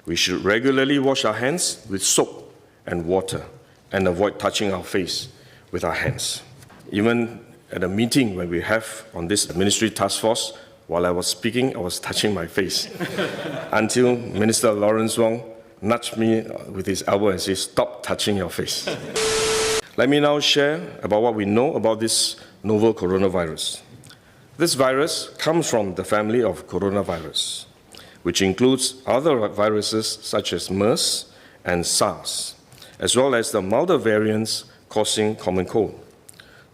We should regularly wash our hands with soap and water and avoid touching our face with our hands. Even at a meeting when we have on this ministry task force, while I was speaking, I was touching my face until Minister Lawrence Wong nudged me with his elbow and said, "Stop touching your face." Let me now share about what we know about this novel coronavirus. This virus comes from the family of coronavirus, which includes other viruses such as MERS and SARS, as well as the milder variants causing common cold.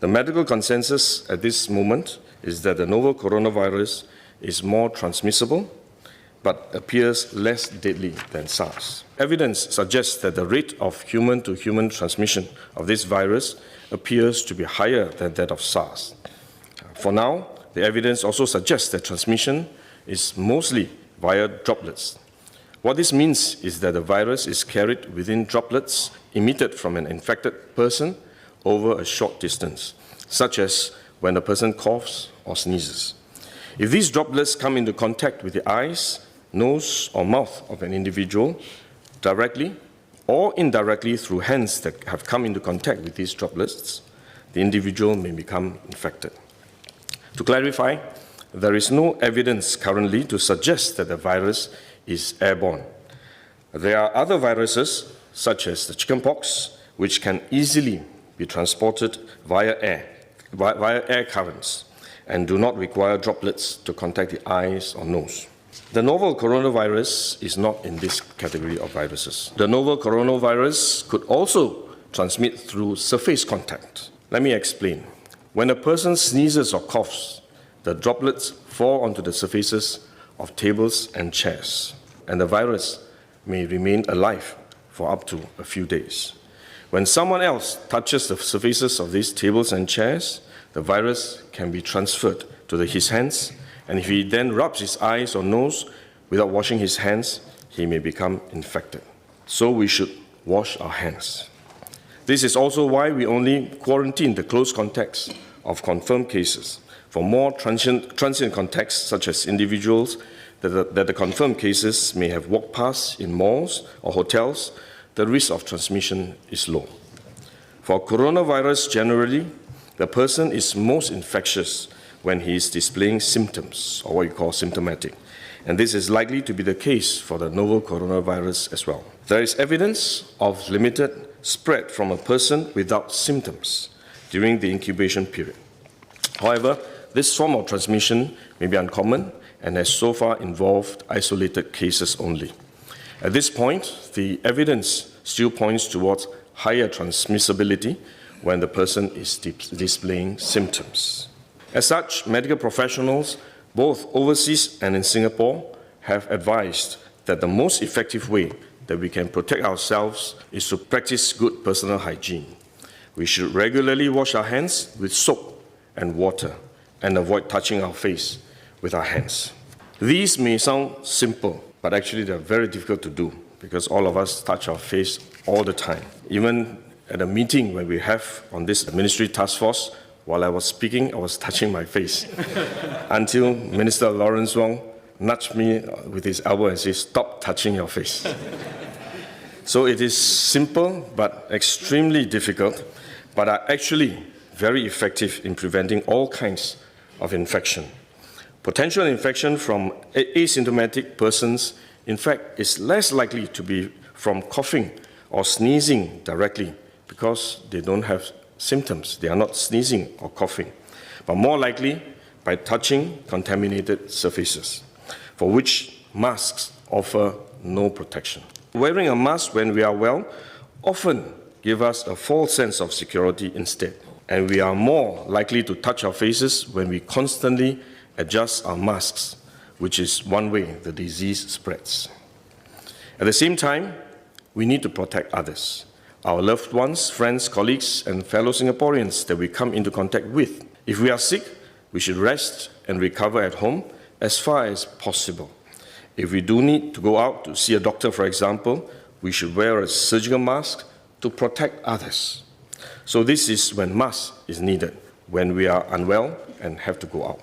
The medical consensus at this moment is that the novel coronavirus is more transmissible but appears less deadly than SARS. Evidence suggests that the rate of human-to-human transmission of this virus appears to be higher than that of SARS. For now, the evidence also suggests that transmission is mostly via droplets. What this means is that the virus is carried within droplets emitted from an infected person over a short distance, such as when a person coughs or sneezes. If these droplets come into contact with the eyes, nose, or mouth of an individual, directly or indirectly through hands that have come into contact with these droplets, the individual may become infected. To clarify, there is no evidence currently to suggest that the virus is airborne. There are other viruses, such as the chickenpox, which can easily be transported via air currents and do not require droplets to contact the eyes or nose. The novel coronavirus is not in this category of viruses. The novel coronavirus could also transmit through surface contact. Let me explain. When a person sneezes or coughs, the droplets fall onto the surfaces of tables and chairs, and the virus may remain alive for up to a few days. When someone else touches the surfaces of these tables and chairs, the virus can be transferred to his hands, and if he then rubs his eyes or nose without washing his hands, he may become infected. So we should wash our hands. This is also why we only quarantine the close contacts of confirmed cases. For more transient contacts, such as individuals that the confirmed cases may have walked past in malls or hotels, the risk of transmission is low. For coronavirus generally, the person is most infectious when he is displaying symptoms, or what you call symptomatic. And this is likely to be the case for the novel coronavirus as well. There is evidence of limited spread from a person without symptoms during the incubation period. However, this form of transmission may be uncommon and has so far involved isolated cases only. At this point, the evidence still points towards higher transmissibility when the person is displaying symptoms. As such, medical professionals, both overseas and in Singapore, have advised that the most effective way that we can protect ourselves is to practice good personal hygiene. We should regularly wash our hands with soap and water and avoid touching our face with our hands. These may sound simple, but actually they're very difficult to do because all of us touch our face all the time. Even at a meeting when we have on this ministry task force, while I was speaking, I was touching my face until Minister Lawrence Wong nudged me with his elbow and said, "Stop touching your face." So it is simple but extremely difficult, but are actually very effective in preventing all kinds of infection. Potential infection from asymptomatic persons, in fact, is less likely to be from coughing or sneezing directly because they don't have symptoms. They are not sneezing or coughing, but more likely by touching contaminated surfaces, for which masks offer no protection. Wearing a mask when we are well often gives us a false sense of security instead, and we are more likely to touch our faces when we constantly adjust our masks, which is one way the disease spreads. At the same time, we need to protect others, our loved ones, friends, colleagues, and fellow Singaporeans that we come into contact with. If we are sick, we should rest and recover at home as far as possible. If we do need to go out to see a doctor, for example, we should wear a surgical mask to protect others. So this is when mask is needed, when we are unwell and have to go out.